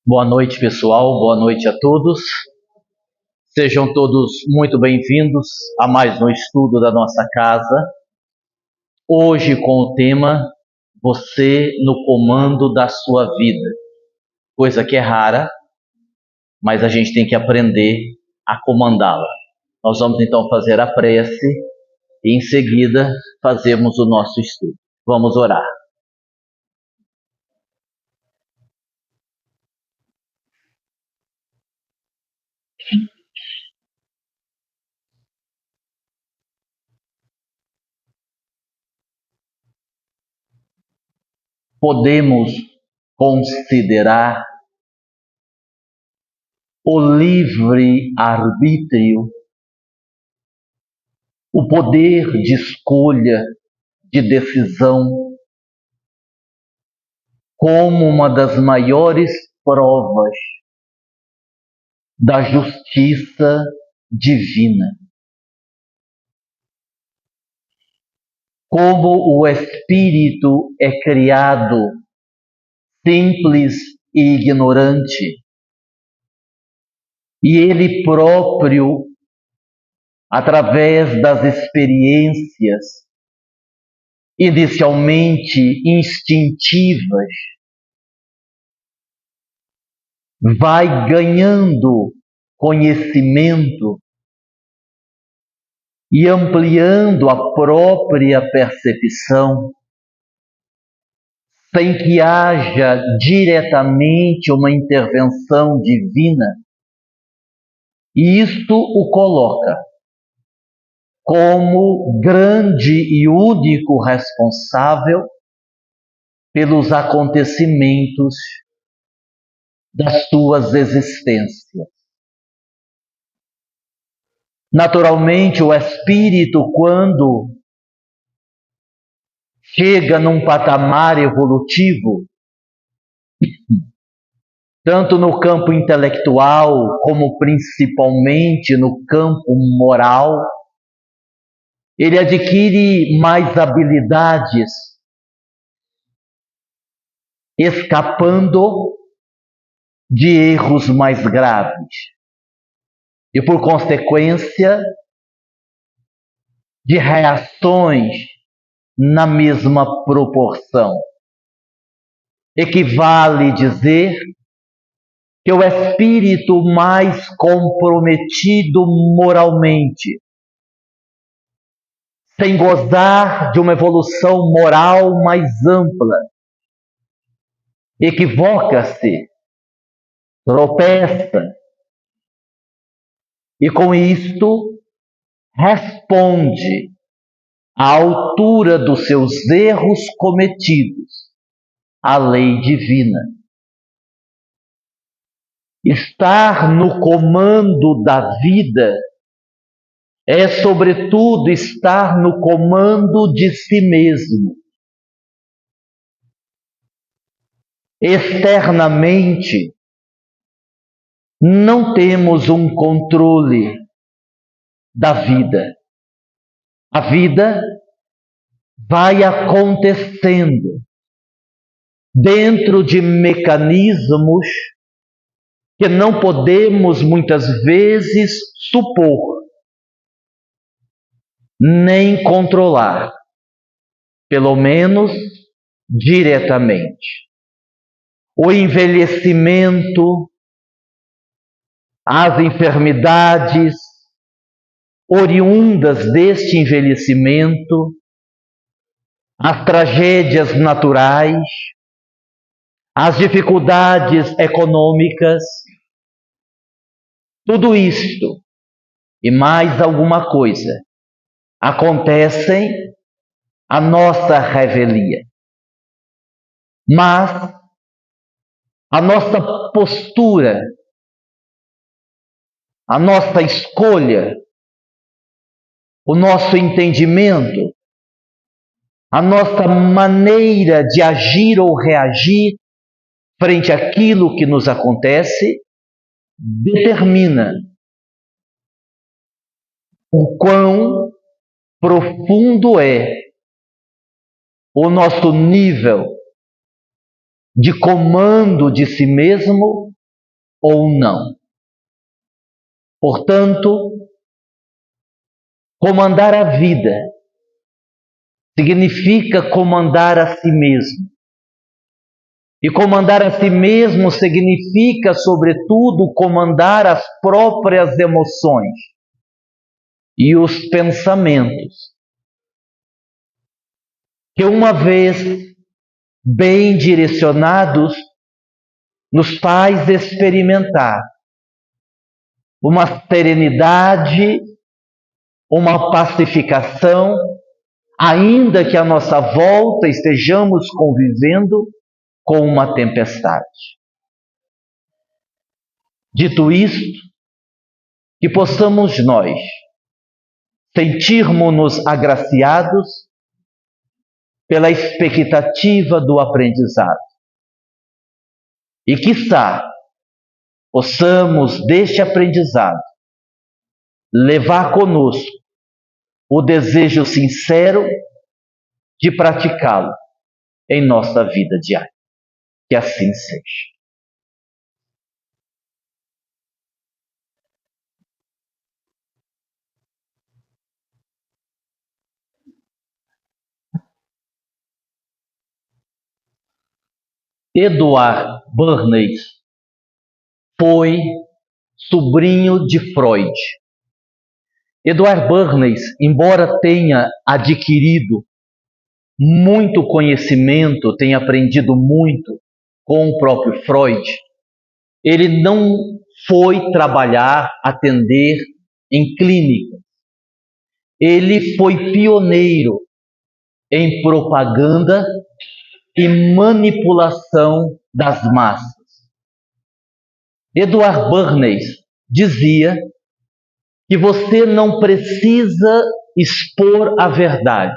Boa noite, pessoal. Boa noite a todos. Sejam todos muito bem-vindos a mais um estudo da nossa casa. Hoje com o tema Você no comando da sua vida. Coisa que é rara, mas a gente tem que aprender a comandá-la. Nós vamos então fazer a prece e em seguida fazemos o nosso estudo. Vamos orar. Podemos considerar o livre-arbítrio, o poder de escolha, de decisão, como uma das maiores provas da justiça divina. Como o espírito é criado simples e ignorante, e ele próprio, através das experiências inicialmente instintivas, vai ganhando conhecimento e ampliando a própria percepção, sem que haja diretamente uma intervenção divina, e isto o coloca como grande e único responsável pelos acontecimentos das suas existências. Naturalmente, o espírito, quando chega num patamar evolutivo, tanto no campo intelectual, como principalmente no campo moral, ele adquire mais habilidades, escapando de erros mais graves. E, por consequência, de reações na mesma proporção. Equivale dizer que o espírito mais comprometido moralmente, sem gozar de uma evolução moral mais ampla, equivoca-se, tropeça, e com isto responde à altura dos seus erros cometidos à lei divina. Estar no comando da vida é, sobretudo, estar no comando de si mesmo. Externamente, não temos um controle da vida. A vida vai acontecendo dentro de mecanismos que não podemos muitas vezes supor, nem controlar, pelo menos diretamente. O envelhecimento, as enfermidades oriundas deste envelhecimento, as tragédias naturais, as dificuldades econômicas, tudo isto e mais alguma coisa acontecem à nossa revelia. Mas a nossa postura, a nossa escolha, o nosso entendimento, a nossa maneira de agir ou reagir frente àquilo que nos acontece, determina o quão profundo é o nosso nível de comando de si mesmo ou não. Portanto, comandar a vida significa comandar a si mesmo. E comandar a si mesmo significa, sobretudo, comandar as próprias emoções e os pensamentos, que uma vez bem direcionados, nos faz experimentar uma serenidade, uma pacificação, ainda que à nossa volta estejamos convivendo com uma tempestade. Dito isto, que possamos nós sentirmos-nos agraciados pela expectativa do aprendizado. E quiçá possamos deste aprendizado levar conosco o desejo sincero de praticá-lo em nossa vida diária. Que assim seja. Eduard Bernays foi sobrinho de Freud. Eduard Bernays, embora tenha adquirido muito conhecimento, tenha aprendido muito com o próprio Freud, ele não foi trabalhar, atender em clínica. Ele foi pioneiro em propaganda e manipulação das massas. Eduard Bernays dizia que você não precisa expor a verdade.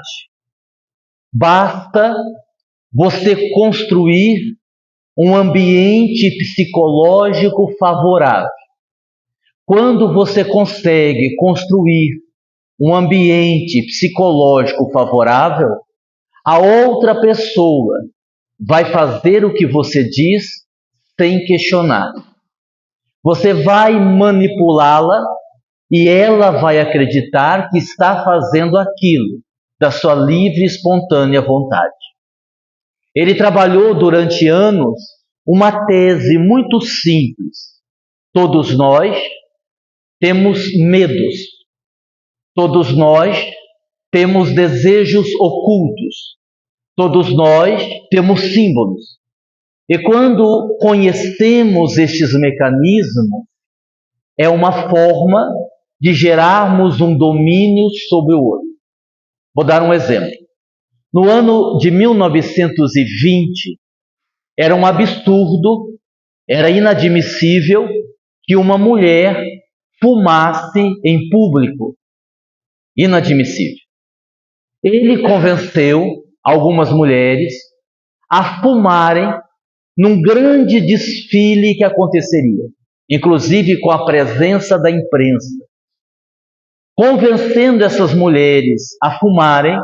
Basta você construir um ambiente psicológico favorável. Quando você consegue construir um ambiente psicológico favorável, a outra pessoa vai fazer o que você diz sem questionar. Você vai manipulá-la e ela vai acreditar que está fazendo aquilo da sua livre e espontânea vontade. Ele trabalhou durante anos uma tese muito simples. Todos nós temos medos. Todos nós temos desejos ocultos. Todos nós temos símbolos. E quando conhecemos estes mecanismos, é uma forma de gerarmos um domínio sobre o outro. Vou dar um exemplo. No ano de 1920, era um absurdo, era inadmissível que uma mulher fumasse em público. Inadmissível. Ele convenceu algumas mulheres a fumarem num grande desfile que aconteceria, inclusive com a presença da imprensa. Convencendo essas mulheres a fumarem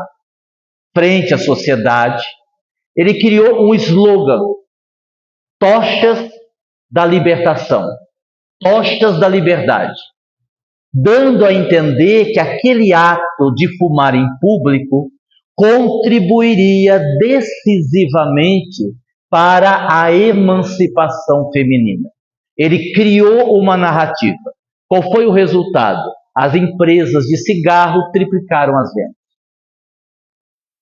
frente à sociedade, ele criou um slogan: Tochas da Libertação, Tochas da Liberdade, dando a entender que aquele ato de fumar em público contribuiria decisivamente para a emancipação feminina. Ele criou uma narrativa. Qual foi o resultado? As empresas de cigarro triplicaram as vendas.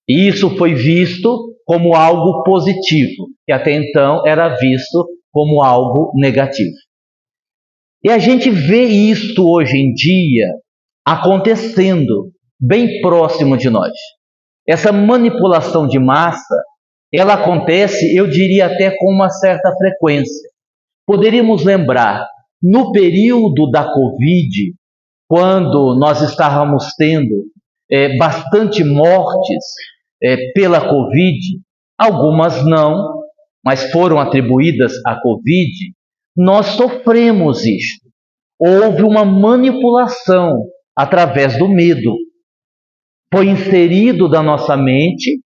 E isso foi visto como algo positivo, que até então era visto como algo negativo. E a gente vê isto hoje em dia acontecendo bem próximo de nós. Essa manipulação de massa, ela acontece, eu diria até com uma certa frequência. Poderíamos lembrar, no período da Covid, quando nós estávamos tendo bastante mortes pela Covid, algumas não, mas foram atribuídas à Covid, nós sofremos isto. Houve uma manipulação através do medo. Foi inserido da nossa mente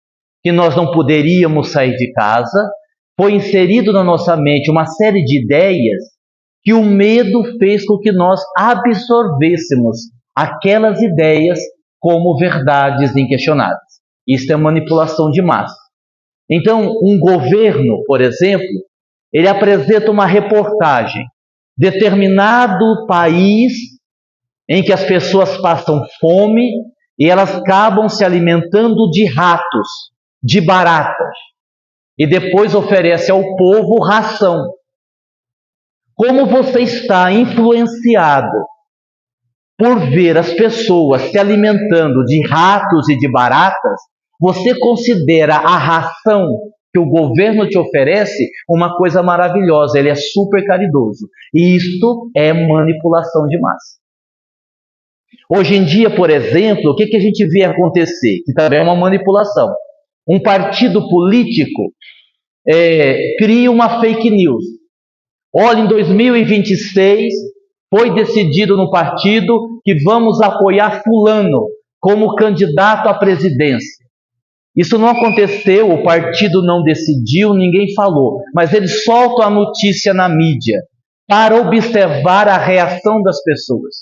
que nós não poderíamos sair de casa, foi inserido na nossa mente uma série de ideias que o medo fez com que nós absorvêssemos aquelas ideias como verdades inquestionáveis. Isso é manipulação de massa. Então, um governo, por exemplo, ele apresenta uma reportagem. Determinado país em que as pessoas passam fome e elas acabam se alimentando de ratos, de baratas, e depois oferece ao povo ração. Como você está influenciado por ver as pessoas se alimentando de ratos e de baratas, você considera a ração que o governo te oferece uma coisa maravilhosa, ele é super caridoso. E isto é manipulação de massa. Hoje em dia, por exemplo, o que a gente vê acontecer? Que também é uma manipulação. Um partido político cria uma fake news. Olha, em 2026 foi decidido no partido que vamos apoiar fulano como candidato à presidência. Isso não aconteceu, o partido não decidiu, ninguém falou, mas eles soltam a notícia na mídia para observar a reação das pessoas.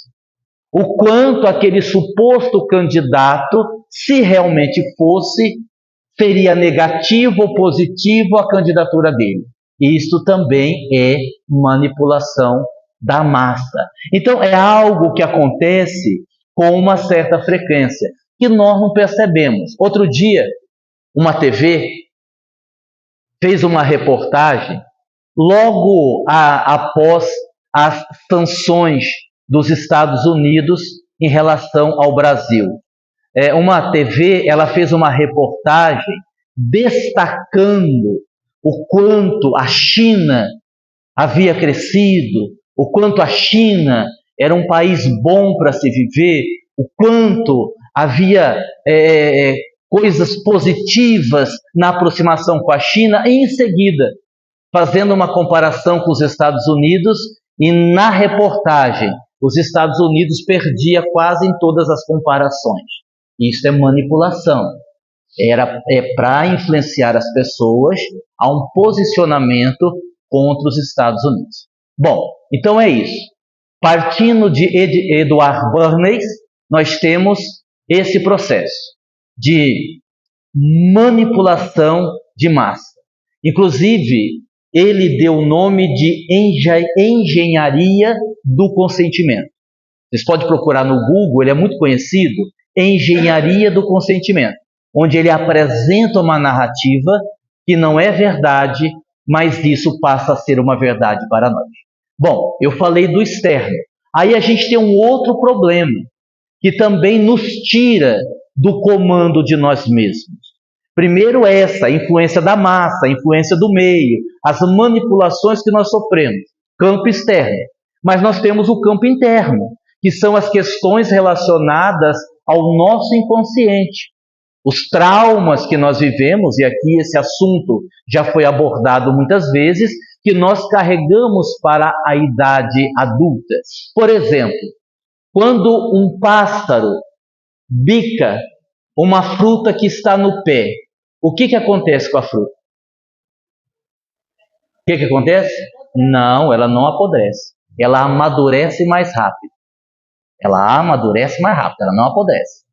O quanto aquele suposto candidato, se realmente fosse, seria negativo ou positivo a candidatura dele. Isso também é manipulação da massa. Então, é algo que acontece com uma certa frequência, que nós não percebemos. Outro dia, uma TV fez uma reportagem logo após as sanções dos Estados Unidos em relação ao Brasil. Uma TV, ela fez uma reportagem destacando o quanto a China havia crescido, o quanto a China era um país bom para se viver, o quanto havia coisas positivas na aproximação com a China, e em seguida, fazendo uma comparação com os Estados Unidos, e na reportagem, os Estados Unidos perdia quase em todas as comparações. Isso é manipulação. É para influenciar as pessoas a um posicionamento contra os Estados Unidos. Bom, então é isso. Partindo de Edward Bernays, nós temos esse processo de manipulação de massa. Inclusive, ele deu o nome de engenharia do consentimento. Vocês podem procurar no Google, ele é muito conhecido, engenharia do consentimento, onde ele apresenta uma narrativa que não é verdade, mas isso passa a ser uma verdade para nós. Bom, eu falei do externo. Aí a gente tem um outro problema, que também nos tira do comando de nós mesmos. Primeiro essa, a influência da massa, a influência do meio, as manipulações que nós sofremos, campo externo. Mas nós temos o campo interno, que são as questões relacionadas ao nosso inconsciente. Os traumas que nós vivemos, e aqui esse assunto já foi abordado muitas vezes, que nós carregamos para a idade adulta. Por exemplo, quando um pássaro bica uma fruta que está no pé, o que acontece com a fruta? O que acontece? Não, ela não apodrece. Ela amadurece mais rápido. Ela amadurece mais rápido, ela não apodrece.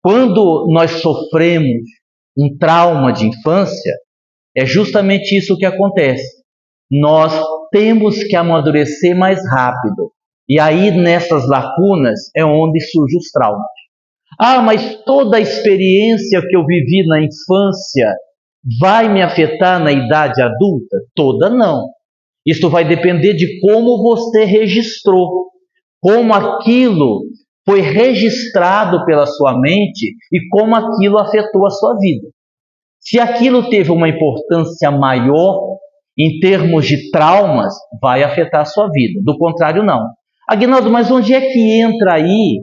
Quando nós sofremos um trauma de infância, é justamente isso que acontece. Nós temos que amadurecer mais rápido. E aí, nessas lacunas, é onde surgem os traumas. Ah, mas toda a experiência que eu vivi na infância vai me afetar na idade adulta? Toda não. Isso vai depender de como você registrou, como aquilo foi registrado pela sua mente e como aquilo afetou a sua vida. Se aquilo teve uma importância maior em termos de traumas, vai afetar a sua vida. Do contrário, não. Aguinaldo, mas onde é que entra aí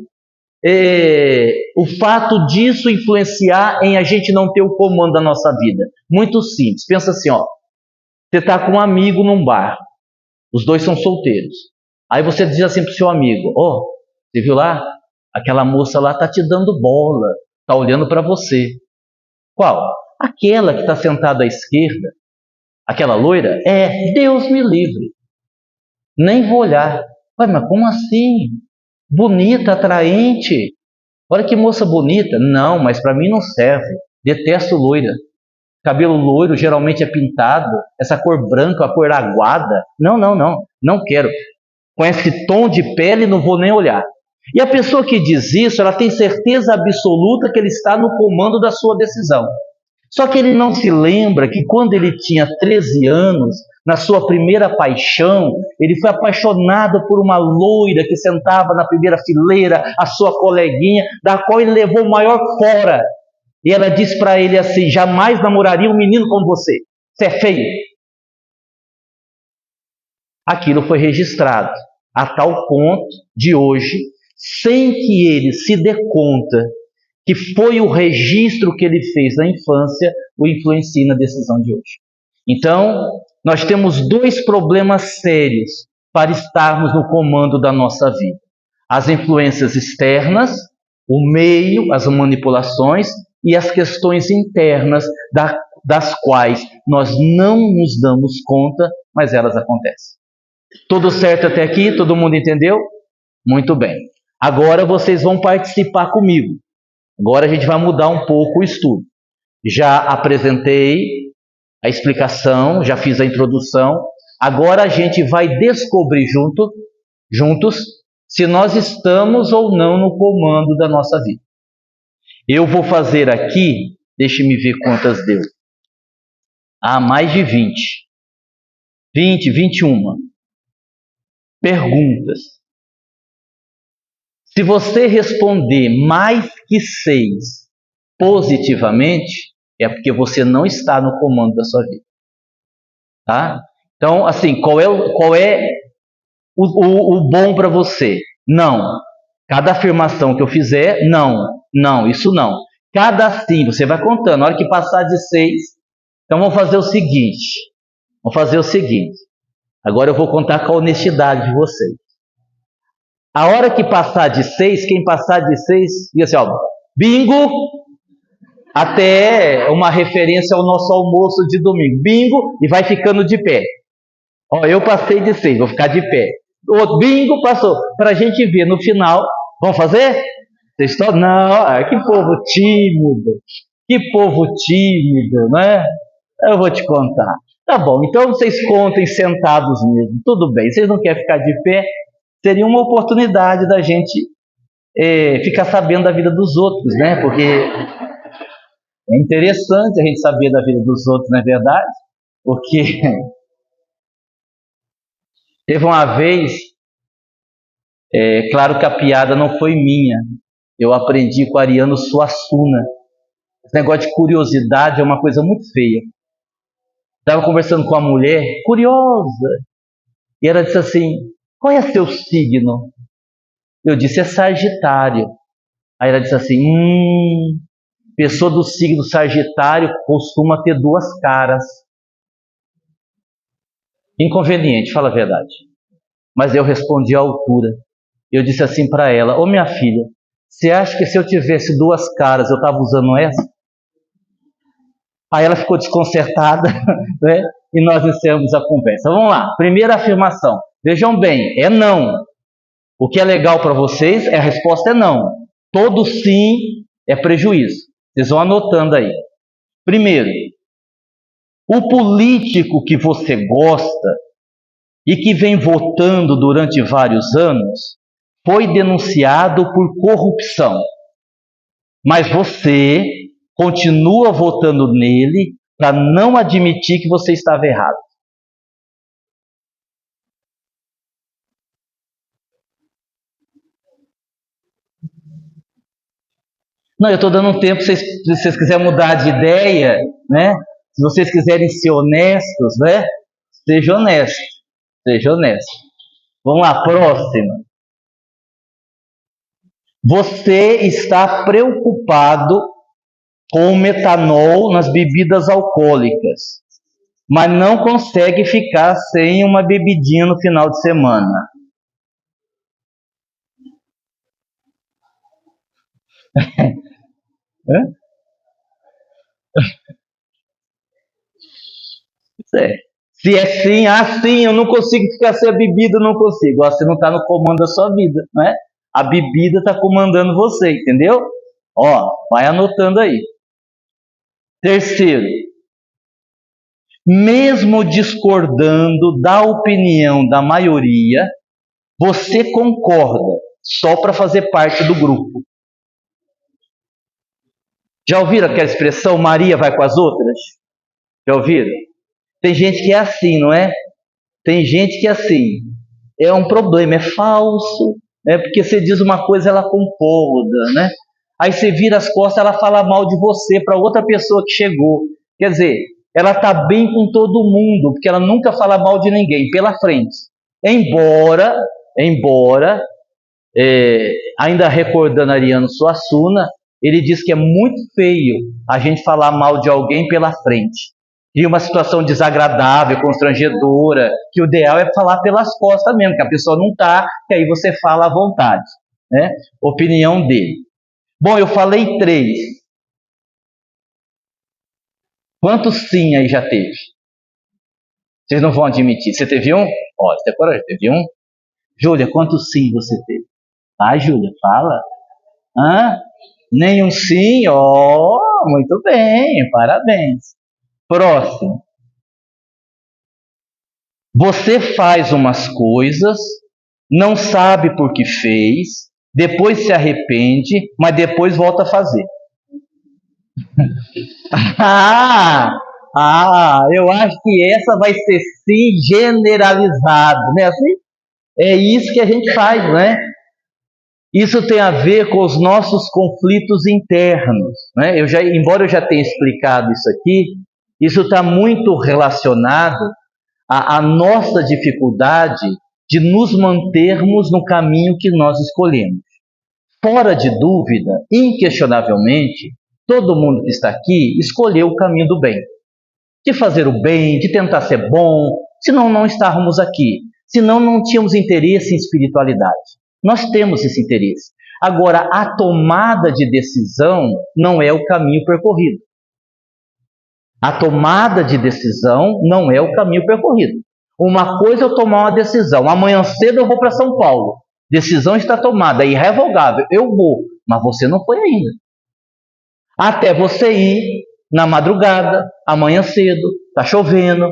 o fato disso influenciar em a gente não ter o comando da nossa vida? Muito simples. Pensa assim, ó. Você está com um amigo num bar. Os dois são solteiros. Aí você diz assim para o seu amigo, você viu lá? Aquela moça lá está te dando bola, está olhando para você. Qual? Aquela que está sentada à esquerda. Aquela loira? Deus me livre. Nem vou olhar. Ué, mas como assim? Bonita, atraente. Olha que moça bonita. Não, mas para mim não serve. Detesto loira. Cabelo loiro geralmente é pintado. Essa cor branca, a cor aguada. Não, não, não. Não quero. Com esse tom de pele, não vou nem olhar. E a pessoa que diz isso, ela tem certeza absoluta que ele está no comando da sua decisão. Só que ele não se lembra que quando ele tinha 13 anos, na sua primeira paixão, ele foi apaixonado por uma loira que sentava na primeira fileira, a sua coleguinha, da qual ele levou o maior fora. E ela disse para ele assim: jamais namoraria um menino como você. Você é feio. Aquilo foi registrado a tal ponto de hoje, sem que ele se dê conta que foi o registro que ele fez na infância, o influencia na decisão de hoje. Então, nós temos dois problemas sérios para estarmos no comando da nossa vida: as influências externas, o meio, as manipulações, e as questões internas das quais nós não nos damos conta, mas elas acontecem. Tudo certo até aqui? Todo mundo entendeu? Muito bem. Agora vocês vão participar comigo. Agora a gente vai mudar um pouco o estudo. Já apresentei a explicação, já fiz a introdução. Agora a gente vai descobrir juntos se nós estamos ou não no comando da nossa vida. Eu vou fazer aqui, deixe-me ver quantas deu. Mais de 21 perguntas. Se você responder mais que 6 positivamente, é porque você não está no comando da sua vida. Tá? Então, assim, qual é o bom para você? Não. Cada afirmação que eu fizer, não, isso não. Cada sim, você vai contando. Na hora que passar de 6, então vamos fazer o seguinte. Agora eu vou contar com a honestidade de vocês. A hora que passar de 6, quem passar de 6, diz assim, ó, bingo, até uma referência ao nosso almoço de domingo. Bingo, e vai ficando de pé. Ó, eu passei de 6, vou ficar de pé. O bingo passou. Para a gente ver no final. Vamos fazer? Vocês estão? Não, que povo tímido. Que povo tímido, né? Eu vou te contar. Tá bom, então vocês contem sentados mesmo. Tudo bem. Vocês não querem ficar de pé? Seria uma oportunidade da gente ficar sabendo da vida dos outros, né? Porque é interessante a gente saber da vida dos outros, não é verdade? Porque teve uma vez, claro que a piada não foi minha, eu aprendi com Ariano Suassuna. Esse negócio de curiosidade é uma coisa muito feia. Estava conversando com uma mulher curiosa, e ela disse assim: qual é seu signo? Eu disse: é Sagitário. Aí ela disse assim: pessoa do signo Sagitário costuma ter duas caras. Inconveniente, fala a verdade. Mas eu respondi à altura. Eu disse assim para ela: ô minha filha, você acha que se eu tivesse duas caras eu estava usando essa? Aí ela ficou desconcertada, né? E nós encerramos a conversa. Vamos lá, primeira afirmação. Vejam bem, é não. O que é legal para vocês, a resposta é não. Todo sim é prejuízo. Vocês vão anotando aí. Primeiro, o político que você gosta e que vem votando durante vários anos foi denunciado por corrupção. Mas você continua votando nele para não admitir que você estava errado. Não, eu estou dando um tempo, se vocês quiserem mudar de ideia, né? Se vocês quiserem ser honestos, né? Seja honesto. Seja honesto. Vamos lá, próxima. Você está preocupado com o metanol nas bebidas alcoólicas, mas não consegue ficar sem uma bebidinha no final de semana. É. Se é sim, sim, eu não consigo ficar sem a bebida, eu não consigo. Ó, você não está no comando da sua vida, né? A bebida está comandando você, entendeu? Ó, vai anotando aí. Terceiro, mesmo discordando da opinião da maioria, você concorda só para fazer parte do grupo. Já ouviram aquela expressão, Maria vai com as outras? Já ouviram? Tem gente que é assim, não é? Tem gente que é assim. É um problema, é falso, né? Porque você diz uma coisa, ela concorda, né? Aí você vira as costas, ela fala mal de você para outra pessoa que chegou. Quer dizer, ela está bem com todo mundo, porque ela nunca fala mal de ninguém, pela frente. Embora, ainda recordando Ariano Suassuna, ele diz que é muito feio a gente falar mal de alguém pela frente. E uma situação desagradável, constrangedora, que o ideal é falar pelas costas mesmo, que a pessoa não está, que aí você fala à vontade. Né? Opinião dele. Bom, eu falei 3. Quantos sim aí já teve? Vocês não vão admitir. Você teve um? Ó, você tem coragem, teve um? Júlia, quantos sim você teve? Ah, Júlia, fala. Hã? Nenhum sim? Ó, muito bem, parabéns. Próximo. Você faz umas coisas, não sabe por que fez, depois se arrepende, mas depois volta a fazer. Eu acho que essa vai ser sim generalizado, né? Assim, é isso que a gente faz, né? Isso tem a ver com os nossos conflitos internos, né? Embora eu já tenha explicado isso aqui, isso está muito relacionado à nossa dificuldade de nos mantermos no caminho que nós escolhemos. Fora de dúvida, inquestionavelmente, todo mundo que está aqui escolheu o caminho do bem. De fazer o bem, de tentar ser bom, senão não estávamos aqui. Senão não tínhamos interesse em espiritualidade. Nós temos esse interesse. Agora, a tomada de decisão não é o caminho percorrido. A tomada de decisão não é o caminho percorrido. Uma coisa é eu tomar uma decisão. Amanhã cedo eu vou para São Paulo. Decisão está tomada, é irrevogável. Eu vou, mas você não foi ainda. Até você ir na madrugada, amanhã cedo, está chovendo,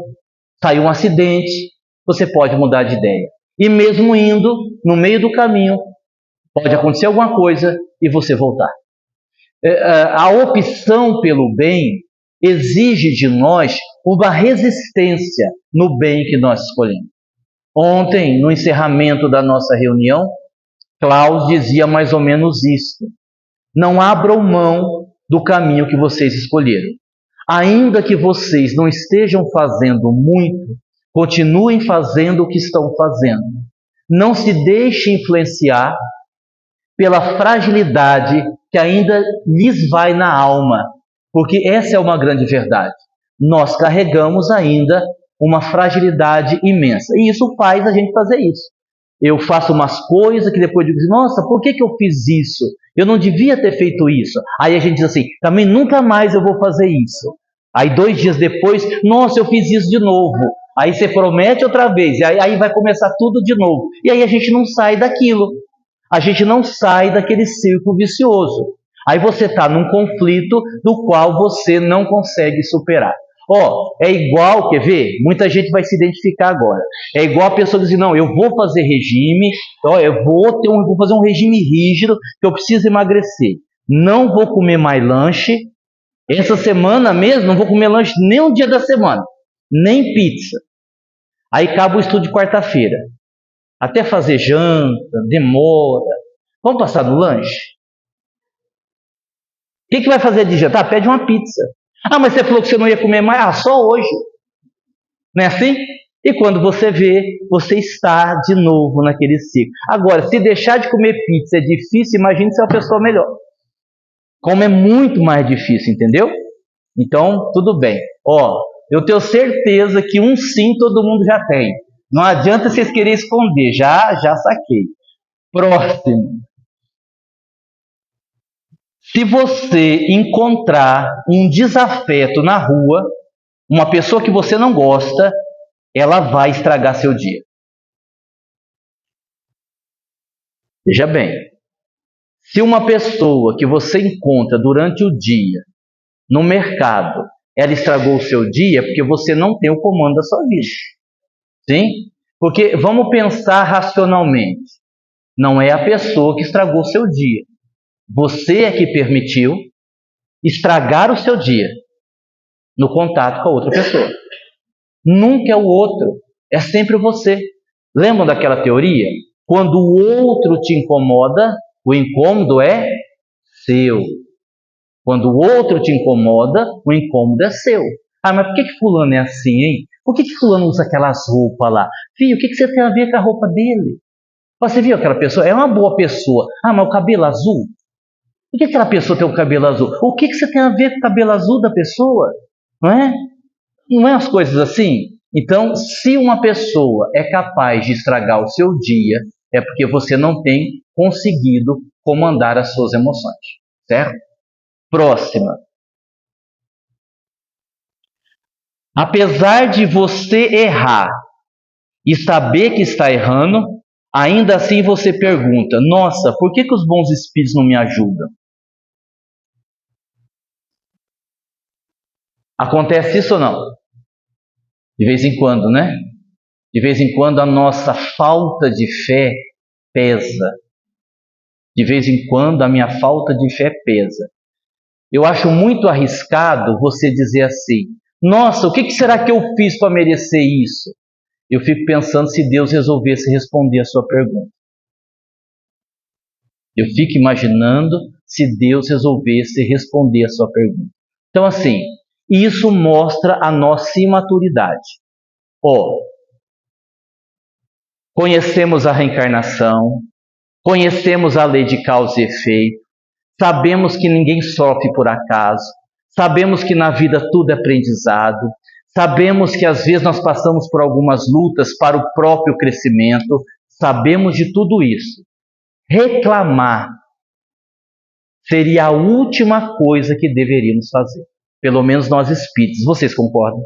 saiu um acidente, você pode mudar de ideia. E mesmo indo, no meio do caminho, pode acontecer alguma coisa e você voltar. A opção pelo bem exige de nós uma resistência no bem que nós escolhemos. Ontem, no encerramento da nossa reunião, Klaus dizia mais ou menos isso. Não abram mão do caminho que vocês escolheram. Ainda que vocês não estejam fazendo muito, continuem fazendo o que estão fazendo. Não se deixe influenciar pela fragilidade que ainda lhes vai na alma, porque essa é uma grande verdade. Nós carregamos ainda uma fragilidade imensa, e isso faz a gente fazer isso. Eu faço umas coisas que depois digo, nossa, por que eu fiz isso? Eu não devia ter feito isso. Aí a gente diz assim, também nunca mais eu vou fazer isso. Aí 2 dias depois, nossa, eu fiz isso de novo. Aí você promete outra vez, e aí vai começar tudo de novo. E aí a gente não sai daquilo. A gente não sai daquele círculo vicioso. Aí você está num conflito do qual você não consegue superar. É igual, quer ver? Muita gente vai se identificar agora. É igual a pessoa dizer, não, eu vou fazer regime, eu vou fazer um regime rígido, que eu preciso emagrecer. Não vou comer mais lanche. Essa semana mesmo, não vou comer lanche nem um dia da semana. Nem pizza. Aí acaba o estudo de quarta-feira. Até fazer janta, demora. Vamos passar no lanche? O que vai fazer de jantar? Pede uma pizza. Mas você falou que você não ia comer mais? Só hoje. Não é assim? E quando você vê, você está de novo naquele ciclo. Agora, se deixar de comer pizza é difícil, imagine ser uma pessoa melhor. Como é muito mais difícil, entendeu? Então, tudo bem. Eu tenho certeza que um sim todo mundo já tem. Não adianta vocês quererem esconder, já saquei. Próximo. Se você encontrar um desafeto na rua, uma pessoa que você não gosta, ela vai estragar seu dia. Veja bem, se uma pessoa que você encontra durante o dia no mercado, ela estragou o seu dia, porque você não tem o comando da sua vida. Sim? Porque vamos pensar racionalmente. Não é a pessoa que estragou o seu dia. Você é que permitiu estragar o seu dia no contato com a outra pessoa. Nunca é o outro, é sempre você. Lembram daquela teoria? Quando o outro te incomoda, o incômodo é seu. Quando o outro te incomoda, o incômodo é seu. Ah, mas por que fulano é assim, hein? Por que fulano usa aquelas roupas lá? Filho, o que você tem a ver com a roupa dele? Você viu aquela pessoa? É uma boa pessoa. Ah, mas o cabelo azul? Por que aquela pessoa tem o cabelo azul? O que você tem a ver com o cabelo azul da pessoa? Não é? Não é as coisas assim? Então, se uma pessoa é capaz de estragar o seu dia, é porque você não tem conseguido comandar as suas emoções. Certo? Próxima. Apesar de você errar e saber que está errando, ainda assim você pergunta: nossa, por que os bons espíritos não me ajudam? Acontece isso ou não? De vez em quando, né? De vez em quando a nossa falta de fé pesa. De vez em quando a minha falta de fé pesa. Eu acho muito arriscado você dizer assim: nossa, o que será que eu fiz para merecer isso? Eu fico pensando se Deus resolvesse responder a sua pergunta. Eu fico imaginando se Deus resolvesse responder a sua pergunta. Então, assim, isso mostra a nossa imaturidade. Conhecemos a reencarnação, conhecemos a lei de causa e efeito, sabemos que ninguém sofre por acaso, sabemos que na vida tudo é aprendizado, sabemos que às vezes nós passamos por algumas lutas para o próprio crescimento, sabemos de tudo isso. Reclamar seria a última coisa que deveríamos fazer. Pelo menos nós espíritos. Vocês concordam?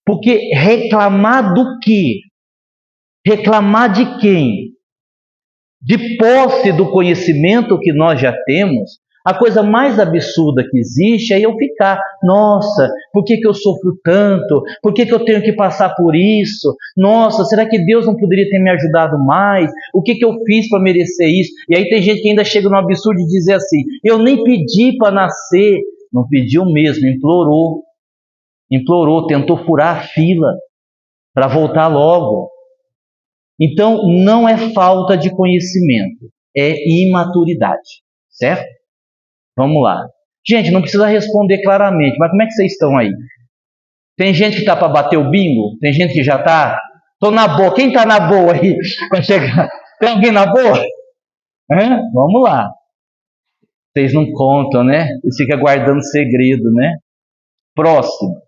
Porque reclamar do quê? Reclamar de quem? De posse do conhecimento que nós já temos. A coisa mais absurda que existe é eu ficar: nossa, por que eu sofro tanto? Por que eu tenho que passar por isso? Nossa, será que Deus não poderia ter me ajudado mais? O que eu fiz para merecer isso? E aí tem gente que ainda chega no absurdo de dizer assim: eu nem pedi para nascer. Não pediu mesmo, implorou. Implorou, tentou furar a fila para voltar logo. Então, não é falta de conhecimento, é imaturidade, certo? Vamos lá. Gente, não precisa responder claramente, mas como é que vocês estão aí? Tem gente que está para bater o bingo? Tem gente que já está? Estou na boa. Quem está na boa aí para chegar? Tem alguém na boa? Vamos lá. Vocês não contam, né? Vocês ficam guardando segredo, né? Próximo.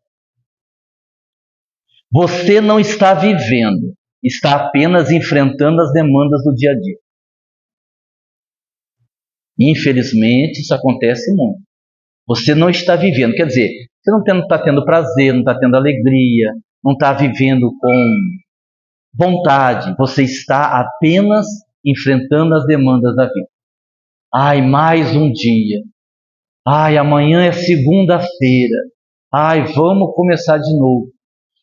Você não está vivendo, está apenas enfrentando as demandas do dia a dia. Infelizmente, isso acontece muito. Você não está vivendo, quer dizer, você não está tendo prazer, não está tendo alegria, não está vivendo com vontade. Você está apenas enfrentando as demandas da vida. Ai, mais um dia. Ai, amanhã é segunda-feira. Ai, vamos começar de novo.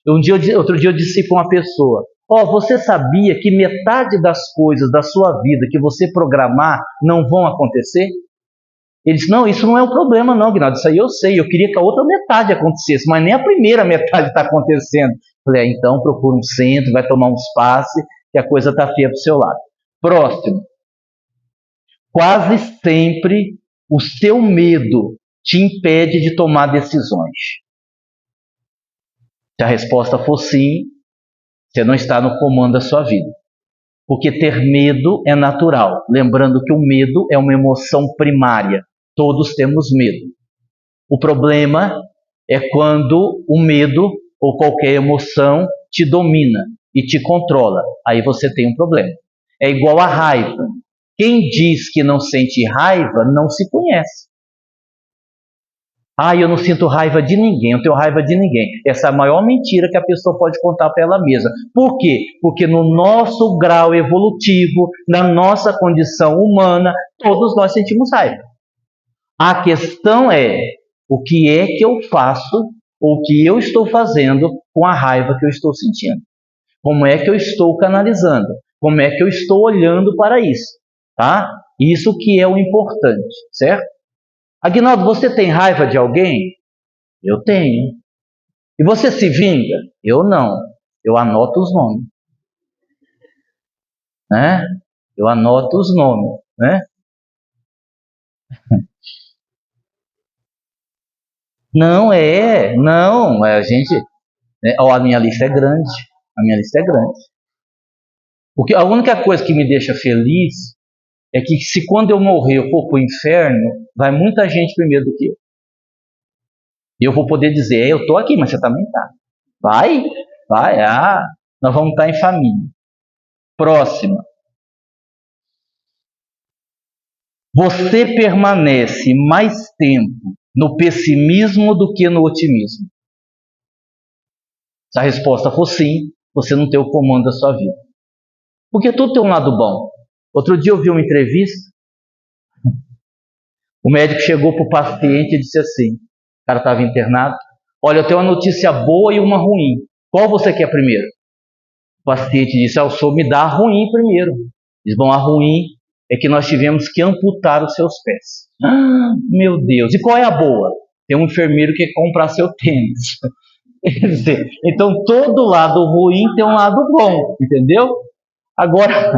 Outro dia eu disse para uma pessoa: você sabia que metade das coisas da sua vida que você programar não vão acontecer? Ele disse: não, isso não é um problema não, Guinaldo, isso aí eu sei, eu queria que a outra metade acontecesse, mas nem a primeira metade está acontecendo. Falei: então procura um centro, vai tomar uns passes, que a coisa está feia para o seu lado. Próximo. Quase sempre o seu medo te impede de tomar decisões. Se a resposta for sim, você não está no comando da sua vida. Porque ter medo é natural. Lembrando que o medo é uma emoção primária. Todos temos medo. O problema é quando o medo ou qualquer emoção te domina e te controla. Aí você tem um problema. É igual a raiva. Quem diz que não sente raiva não se conhece. Ah, eu não sinto raiva de ninguém, eu não tenho raiva de ninguém. Essa é a maior mentira que a pessoa pode contar para ela mesma. Por quê? Porque no nosso grau evolutivo, na nossa condição humana, todos nós sentimos raiva. A questão é, o que é que eu faço, ou o que eu estou fazendo com a raiva que eu estou sentindo? Como é que eu estou canalizando? Como é que eu estou olhando para isso? Tá? Isso que é o importante, certo? Aguinaldo, você tem raiva de alguém? Eu tenho. E você se vinga? Eu não. Eu anoto os nomes. Né? Eu anoto os nomes. Né? Não, a gente. Ó, a minha lista é grande. A minha lista é grande. Porque a única coisa que me deixa feliz é que se quando eu morrer eu for para o inferno, vai muita gente primeiro do que eu. E eu vou poder dizer, eu estou aqui, mas você também está. Vai, nós vamos estar em família. Próxima. Você permanece mais tempo no pessimismo do que no otimismo? Se a resposta for sim, você não tem o comando da sua vida. Porque tudo tem um lado bom. Outro dia eu vi uma entrevista, o médico chegou para o paciente e disse assim, o cara estava internado, olha, eu tenho uma notícia boa e uma ruim. Qual você quer primeiro? O paciente disse, o senhor me dá a ruim primeiro. Diz, bom, a ruim é que nós tivemos que amputar os seus pés. Meu Deus, e qual é a boa? Tem um enfermeiro que quer comprar seu tênis. Quer dizer, então todo lado ruim tem um lado bom, entendeu? Agora,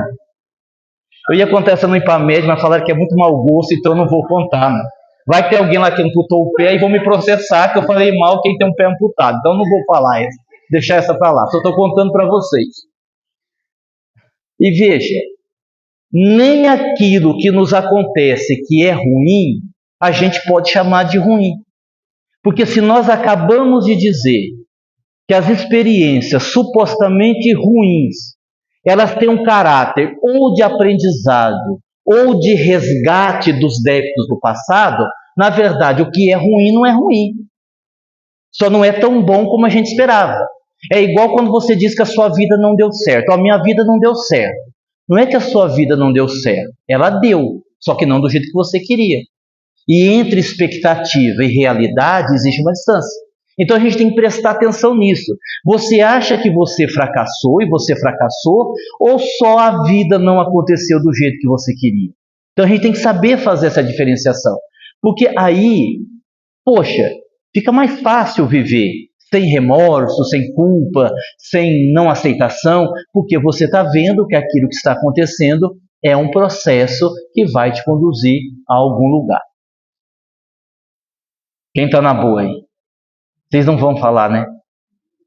eu ia contar essa no IPAMED, mas falaram que é muito mau gosto, então eu não vou contar. Né? Vai ter alguém lá que amputou o pé e vão me processar que eu falei mal quem tem um pé amputado. Então eu não vou falar essa, deixar essa para lá. Só estou contando para vocês. E veja, nem aquilo que nos acontece que é ruim, a gente pode chamar de ruim. Porque se nós acabamos de dizer que as experiências supostamente ruins, elas têm um caráter ou de aprendizado ou de resgate dos débitos do passado, na verdade, o que é ruim não é ruim. Só não é tão bom como a gente esperava. É igual quando você diz que a sua vida não deu certo. A minha vida não deu certo. Não é que a sua vida não deu certo. Ela deu, só que não do jeito que você queria. E entre expectativa e realidade existe uma distância. Então a gente tem que prestar atenção nisso. Você acha que você fracassou e você fracassou, ou só a vida não aconteceu do jeito que você queria? Então a gente tem que saber fazer essa diferenciação. Porque aí, poxa, fica mais fácil viver sem remorso, sem culpa, sem não aceitação, porque você está vendo que aquilo que está acontecendo é um processo que vai te conduzir a algum lugar. Quem está na boa aí? Vocês não vão falar, né?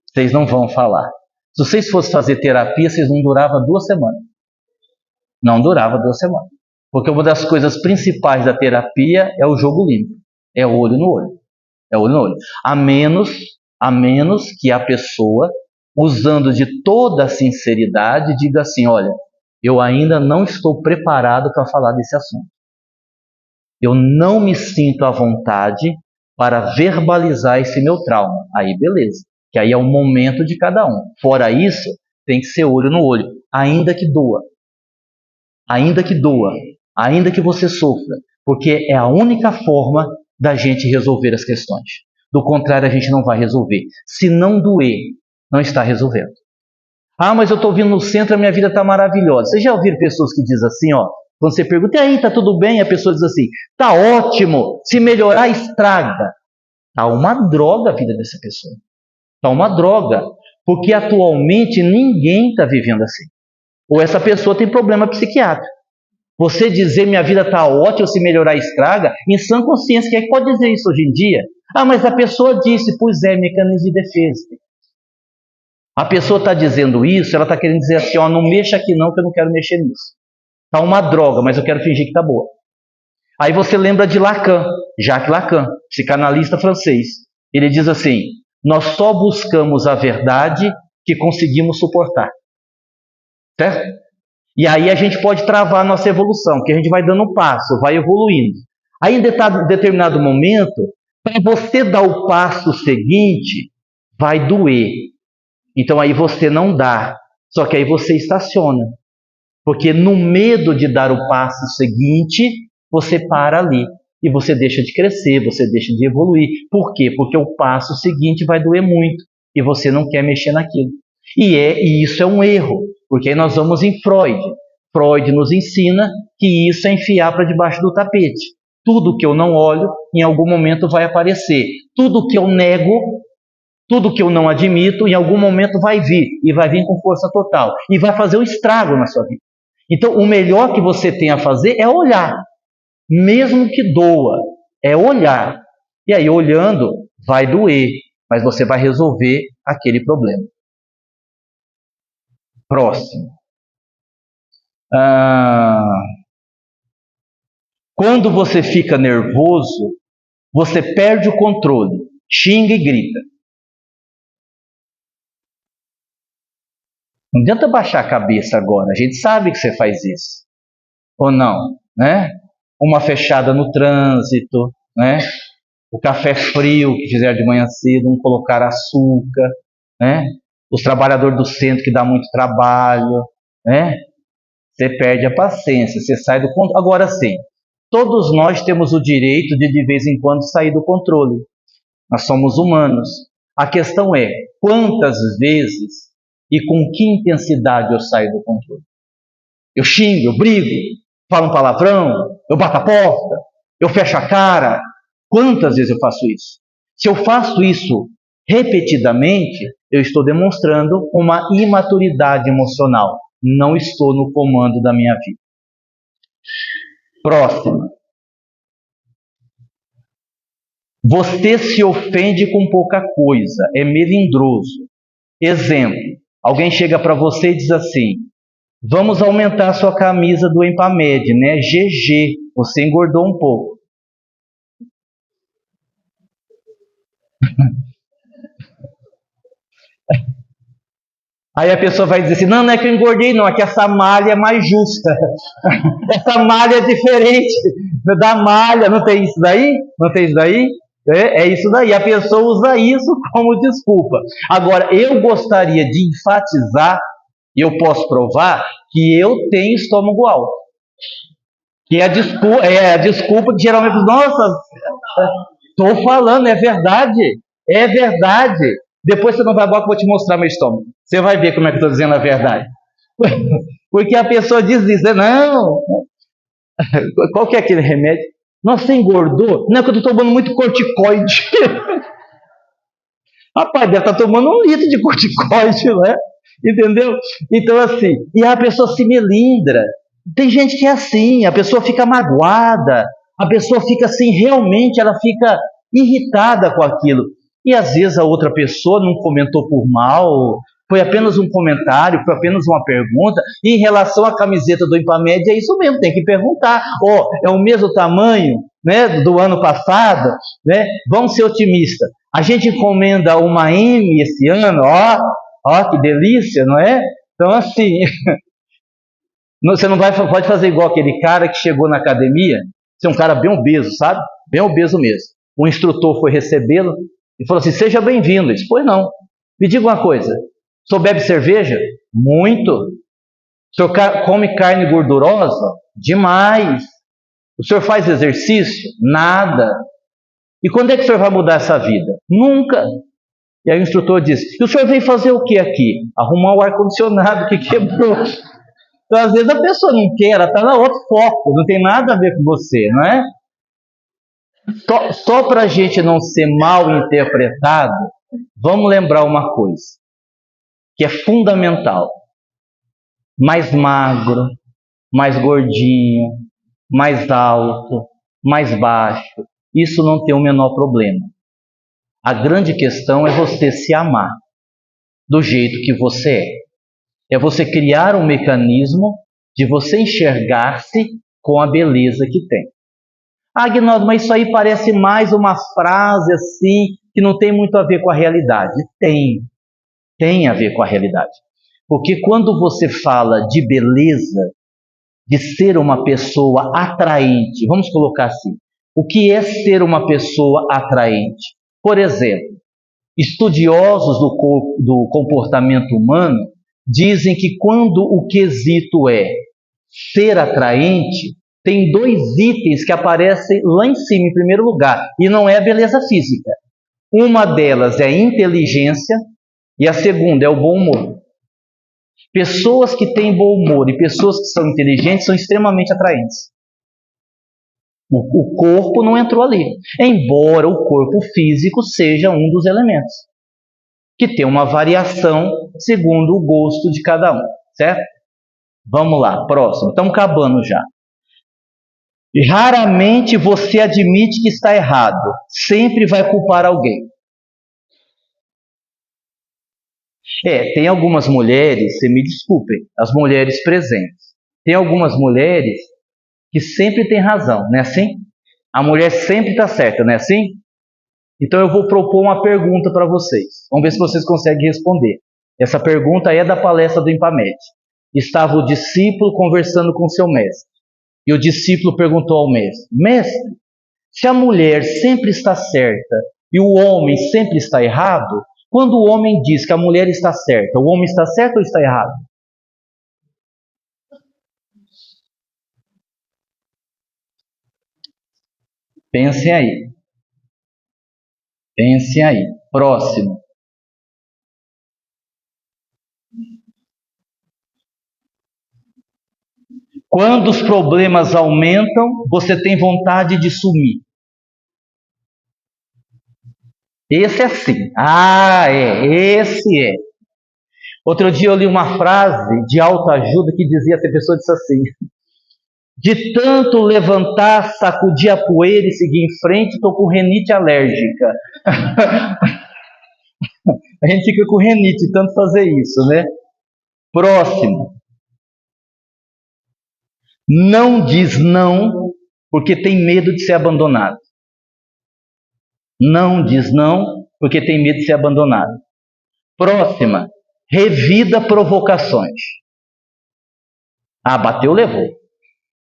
Vocês não vão falar. Se vocês fossem fazer terapia, vocês não duravam 2 semanas. Não durava 2 semanas. Porque uma das coisas principais da terapia é o jogo limpo. É o olho no olho. É o olho no olho. A menos que a pessoa, usando de toda a sinceridade, diga assim, olha, eu ainda não estou preparado para falar desse assunto. Eu não me sinto à vontade para verbalizar esse meu trauma. Aí beleza, que aí é o momento de cada um. Fora isso, tem que ser olho no olho, ainda que doa. Ainda que doa, ainda que você sofra, porque é a única forma da gente resolver as questões. Do contrário, a gente não vai resolver. Se não doer, não está resolvendo. Ah, mas eu estou vindo no centro, a minha vida está maravilhosa. Vocês já ouviram pessoas que dizem assim, ó, quando você pergunta, e aí, tá tudo bem? A pessoa diz assim, tá ótimo, se melhorar, estraga. Tá uma droga a vida dessa pessoa. Tá uma droga. Porque atualmente ninguém está vivendo assim. Ou essa pessoa tem problema psiquiátrico. Você dizer minha vida está ótima, se melhorar, estraga, em sã consciência, quem é que pode dizer isso hoje em dia? Ah, mas a pessoa disse, pois é, mecanismo de defesa. A pessoa está dizendo isso, ela está querendo dizer assim, ó, não mexa aqui não, que eu não quero mexer nisso. Está uma droga, mas eu quero fingir que está boa. Aí você lembra de Lacan, Jacques Lacan, psicanalista francês. Ele diz assim, nós só buscamos a verdade que conseguimos suportar. Certo? E aí a gente pode travar a nossa evolução, porque a gente vai dando um passo, vai evoluindo. Aí em determinado momento, Para você dar o passo seguinte, vai doer. Então aí você não dá. Só que aí você estaciona. Porque no medo de dar o passo seguinte, você para ali. E você deixa de crescer, você deixa de evoluir. Por quê? Porque o passo seguinte vai doer muito. E você não quer mexer naquilo. E isso é um erro. Porque aí nós vamos em Freud. Freud nos ensina que isso é enfiar para debaixo do tapete. Tudo que eu não olho, em algum momento vai aparecer. Tudo que eu nego, tudo que eu não admito, em algum momento vai vir. E vai vir com força total. E vai fazer um estrago na sua vida. Então, o melhor que você tem a fazer é olhar. Mesmo que doa, é olhar. E aí, olhando, vai doer. Mas você vai resolver aquele problema. Próximo. Quando você fica nervoso, você perde o controle, xinga e grita. Não adianta baixar a cabeça agora, a gente sabe que você faz isso. Ou não, né? Uma fechada no trânsito, né? O café frio que fizeram de manhã cedo, não colocar açúcar, né? Os trabalhadores do centro que dá muito trabalho, né? Você perde a paciência, você sai do controle. Agora sim, todos nós temos o direito de vez em quando sair do controle. Nós somos humanos. A questão é, quantas vezes e com que intensidade eu saio do controle? Eu xingo, eu brigo, falo um palavrão, eu bato a porta, eu fecho a cara. Quantas vezes eu faço isso? Se eu faço isso repetidamente, eu estou demonstrando uma imaturidade emocional. Não estou no comando da minha vida. Próxima. Você se ofende com pouca coisa, é melindroso. Exemplo, alguém chega para você e diz assim: vamos aumentar a sua camisa do Empamed, né? GG, você engordou um pouco. Aí a pessoa vai dizer assim: não é que eu engordei, não, é que essa malha é mais justa. Essa malha é diferente da malha, não tem isso daí? Não tem isso daí? É isso daí, a pessoa usa isso como desculpa. Agora, eu gostaria de enfatizar, e eu posso provar, que eu tenho estômago alto. Que é a desculpa que geralmente, nossa, estou falando, é verdade, é verdade. Depois você não vai embora que eu vou te mostrar meu estômago. Você vai ver como é que eu estou dizendo a verdade. Porque a pessoa diz isso, não, qual que é aquele remédio? Nossa, você engordou? Não é que eu estou tomando muito corticoide. Rapaz, deve estar tomando 1 litro de corticoide, né? Entendeu? Então, assim, e a pessoa se melindra. Tem gente que é assim, a pessoa fica magoada, a pessoa fica assim, realmente ela fica irritada com aquilo. E às vezes a outra pessoa não comentou por mal, foi apenas um comentário, foi apenas uma pergunta. E em relação à camiseta do Empamed, é isso mesmo, tem que perguntar. É o mesmo tamanho, né, do ano passado, né? Vamos ser otimistas. A gente encomenda uma M esse ano, ó, que delícia, não é? Então, assim, você não pode fazer igual aquele cara que chegou na academia, você é um cara bem obeso, sabe? Bem obeso mesmo. O instrutor foi recebê-lo e falou assim: seja bem-vindo. Ele disse: pois não. Me diga uma coisa, o senhor bebe cerveja? Muito. O senhor come carne gordurosa? Demais. O senhor faz exercício? Nada. E quando é que o senhor vai mudar essa vida? Nunca. E aí o instrutor disse: e o senhor veio fazer o que aqui? Arrumar o ar-condicionado que quebrou. Então, às vezes a pessoa não quer, ela está na outro foco, não tem nada a ver com você, não é? Só para a gente não ser mal interpretado, vamos lembrar uma coisa, que é fundamental. Mais magro, mais gordinho, mais alto, mais baixo, isso não tem o menor problema. A grande questão é você se amar do jeito que você é. É você criar um mecanismo de você enxergar-se com a beleza que tem. Ah, Agnaldo, mas isso aí parece mais uma frase assim, que não tem muito a ver com a realidade. Tem a ver com a realidade. Porque quando você fala de beleza, de ser uma pessoa atraente, vamos colocar assim, O que é ser uma pessoa atraente? Por exemplo, estudiosos do comportamento humano dizem que quando o quesito é ser atraente, tem dois itens que aparecem lá em cima, em primeiro lugar, e não é a beleza física. Uma delas é a inteligência e a segunda é o bom humor. Pessoas que têm bom humor e pessoas que são inteligentes são extremamente atraentes. O corpo não entrou ali, embora o corpo físico seja um dos elementos, que tem uma variação segundo o gosto de cada um, certo? Vamos lá, próximo. Estamos acabando já. Raramente você admite que está errado, sempre vai culpar alguém. Tem algumas mulheres, você me desculpem, as mulheres presentes, tem algumas mulheres que sempre têm razão, não é assim? A mulher sempre está certa, não é assim? Então eu vou propor uma pergunta para vocês. Vamos ver se vocês conseguem responder. Essa pergunta é da palestra do Impamed. Estava o discípulo conversando com seu mestre. E o discípulo perguntou ao mestre: Mestre, se a mulher sempre está certa e o homem sempre está errado, quando o homem diz que a mulher está certa, o homem está certo ou está errado? Pensem aí. Pensem aí. Próximo. Quando os problemas aumentam, você tem vontade de sumir. Esse é assim. Esse é. Outro dia eu li uma frase de autoajuda que dizia, essa pessoa disse assim: de tanto levantar, sacudir a poeira e seguir em frente, estou com renite alérgica. A gente fica com renite de tanto fazer isso, né? Próximo. Não diz não porque tem medo de ser abandonado. Não diz não porque tem medo de ser abandonado. Próxima. Revida provocações. Bateu, levou.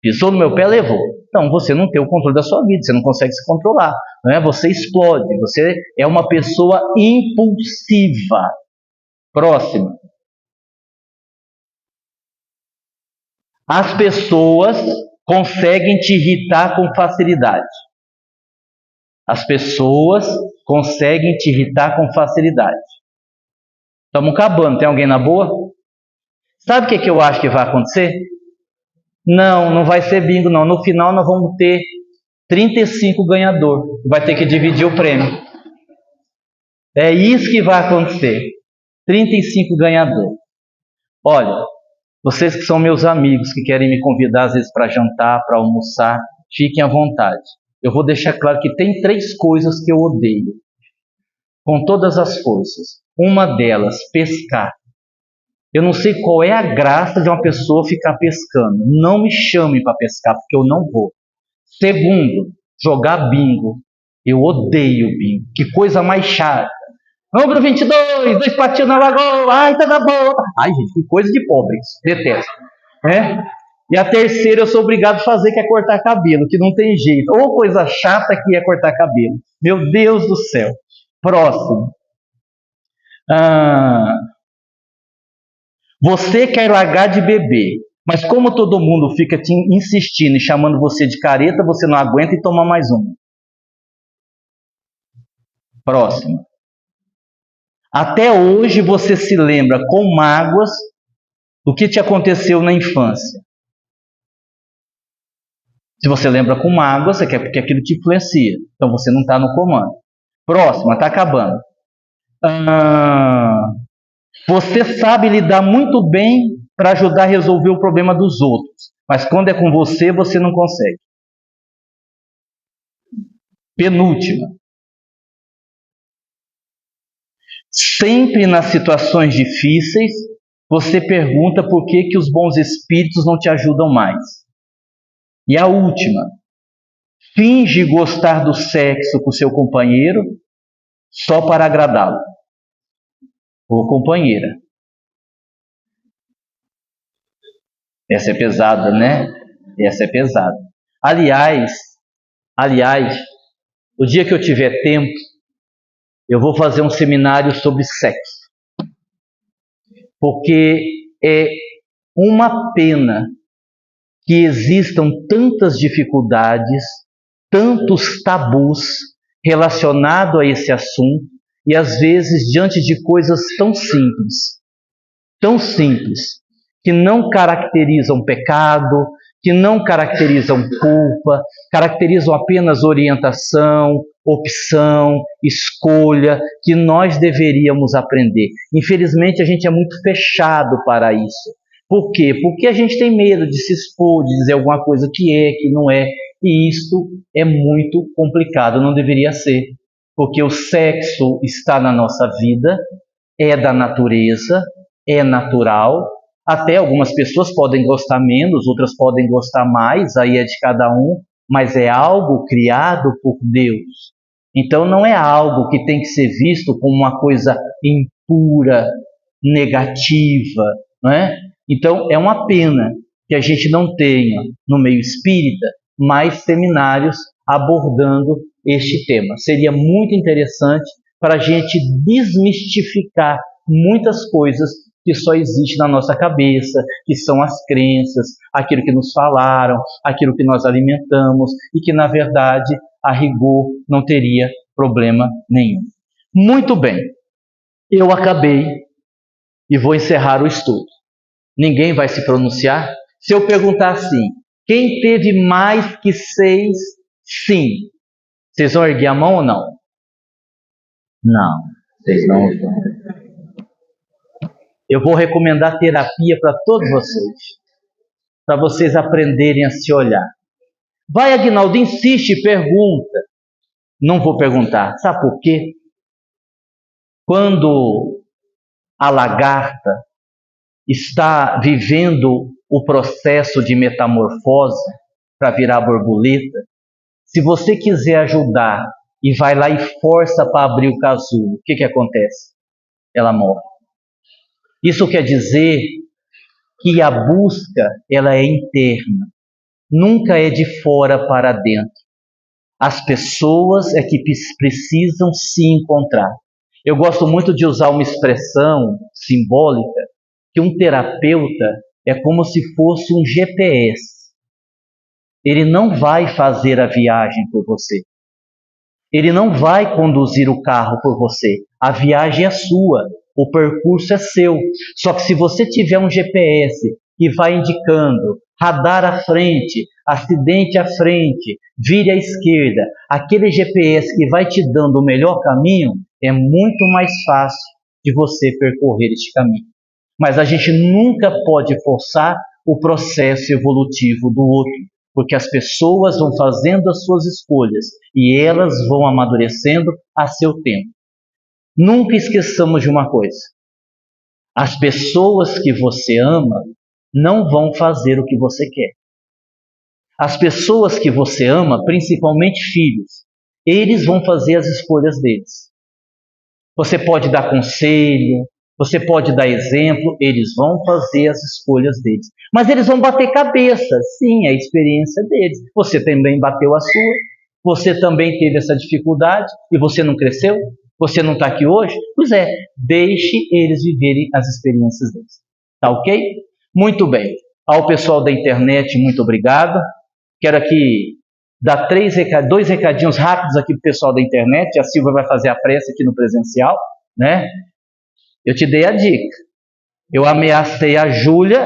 Pisou no meu pé, levou. Então, você não tem o controle da sua vida, você não consegue se controlar. Não é? Você explode, você é uma pessoa impulsiva. Próxima. As pessoas conseguem te irritar com facilidade. As pessoas conseguem te irritar com facilidade. Estamos acabando. Tem alguém na boa? Sabe o que eu acho que vai acontecer? Não vai ser bingo, não. No final nós vamos ter 35 ganhador. Vai ter que dividir o prêmio. É isso que vai acontecer. 35 ganhador. Olha, vocês que são meus amigos, que querem me convidar às vezes para jantar, para almoçar, fiquem à vontade. Eu vou deixar claro que tem 3 coisas que eu odeio, com todas as forças. Uma delas, pescar. Eu não sei qual é a graça de uma pessoa ficar pescando. Não me chame para pescar, porque eu não vou. Segundo, jogar bingo. Eu odeio bingo. Que coisa mais chata. Número 22, 2 patinhos na lagoa. Ai, tá na boa. Ai, gente, que coisa de pobre. Detesto. E a terceira eu sou obrigado a fazer, que é cortar cabelo, que não tem jeito. Ou coisa chata que é cortar cabelo. Meu Deus do céu. Próximo. Você quer largar de beber, mas como todo mundo fica te insistindo e chamando você de careta, você não aguenta e toma mais uma. Próximo. Até hoje você se lembra com mágoas do que te aconteceu na infância. Se você lembra com mágoas, é porque aquilo te influencia. Então você não está no comando. Próximo, está acabando. Você sabe lidar muito bem para ajudar a resolver o problema dos outros, mas quando é com você, você não consegue. Penúltima. Sempre nas situações difíceis, você pergunta por que os bons espíritos não te ajudam mais. E a última. Finge gostar do sexo com seu companheiro só para agradá-lo. Ou companheira. Essa é pesada, né? Essa é pesada. Aliás, Aliás, o dia que eu tiver tempo, eu vou fazer um seminário sobre sexo. Porque é uma pena que existam tantas dificuldades, tantos tabus relacionados a esse assunto, e às vezes diante de coisas tão simples, que não caracterizam pecado, que não caracterizam culpa, caracterizam apenas orientação, opção, escolha, que nós deveríamos aprender. Infelizmente, a gente é muito fechado para isso. Por quê? Porque a gente tem medo de se expor, de dizer alguma coisa que é, que não é, e isso é muito complicado, não deveria ser. Porque o sexo está na nossa vida, é da natureza, é natural. Até algumas pessoas podem gostar menos, outras podem gostar mais, aí é de cada um, mas é algo criado por Deus. Então não é algo que tem que ser visto como uma coisa impura, negativa, não é? Então é uma pena que a gente não tenha no meio espírita mais seminários abordando este tema. Seria muito interessante para a gente desmistificar muitas coisas que só existem na nossa cabeça, que são as crenças, aquilo que nos falaram, aquilo que nós alimentamos e que, na verdade, a rigor não teria problema nenhum. Muito bem, eu acabei e vou encerrar o estudo. Ninguém vai se pronunciar? Se eu perguntar assim, quem teve mais que 6 sim? Vocês vão erguer a mão ou não? Não, vocês não vão. Eu vou recomendar terapia para todos vocês, para vocês aprenderem a se olhar. Vai, Aguinaldo, insiste e pergunta. Não vou perguntar. Sabe por quê? Quando a lagarta está vivendo o processo de metamorfose para virar borboleta, se você quiser ajudar e vai lá e força para abrir o casulo, o que acontece? Ela morre. Isso quer dizer que a busca ela é interna, nunca é de fora para dentro. As pessoas é que precisam se encontrar. Eu gosto muito de usar uma expressão simbólica, que um terapeuta é como se fosse um GPS. Ele não vai fazer a viagem por você. Ele não vai conduzir o carro por você. A viagem é sua, o percurso é seu. Só que se você tiver um GPS que vai indicando radar à frente, acidente à frente, vire à esquerda, aquele GPS que vai te dando o melhor caminho, é muito mais fácil de você percorrer este caminho. Mas a gente nunca pode forçar o processo evolutivo do outro, porque as pessoas vão fazendo as suas escolhas e elas vão amadurecendo a seu tempo. Nunca esqueçamos de uma coisa: as pessoas que você ama não vão fazer o que você quer. As pessoas que você ama, principalmente filhos, eles vão fazer as escolhas deles. Você pode dar conselho, você pode dar exemplo, eles vão fazer as escolhas deles. Mas eles vão bater cabeça, sim, é a experiência deles. Você também bateu a sua, você também teve essa dificuldade e você não cresceu? Você não está aqui hoje? Pois é, deixe eles viverem as experiências deles. Tá ok? Muito bem. Ao pessoal da internet, muito obrigado. Quero aqui dar 2 recadinhos rápidos aqui para o pessoal da internet. A Silvia vai fazer a prece aqui no presencial, né? Eu te dei a dica. Eu ameacei a Júlia,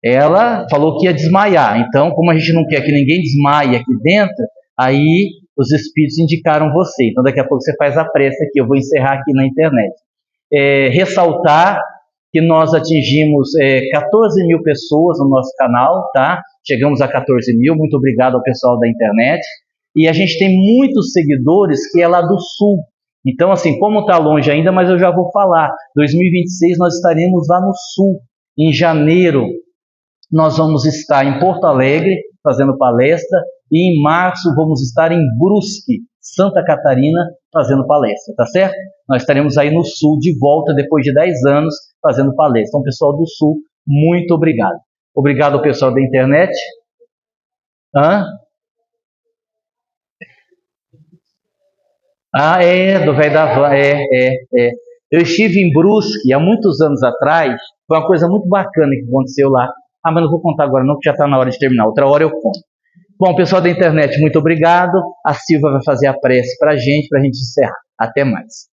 ela falou que ia desmaiar. Então, como a gente não quer que ninguém desmaie aqui dentro, aí os espíritos indicaram você. Então, daqui a pouco você faz a prece aqui. Eu vou encerrar aqui na internet. Ressaltar que nós atingimos 14 mil pessoas no nosso canal, tá? Chegamos a 14 mil. Muito obrigado ao pessoal da internet. E a gente tem muitos seguidores que é lá do Sul. Então, assim, como está longe ainda, mas eu já vou falar. 2026 nós estaremos lá no Sul. Em janeiro nós vamos estar em Porto Alegre fazendo palestra e em março vamos estar em Brusque, Santa Catarina, fazendo palestra, tá certo? Nós estaremos aí no Sul de volta depois de 10 anos fazendo palestra. Então, pessoal do Sul, muito obrigado. Obrigado ao pessoal da internet. Ah, é, do velho da van, é. Eu estive em Brusque há muitos anos atrás, foi uma coisa muito bacana que aconteceu lá. Ah, mas não vou contar agora não, que já está na hora de terminar, outra hora eu conto. Bom, pessoal da internet, muito obrigado. A Silva vai fazer a prece para a gente encerrar. Até mais.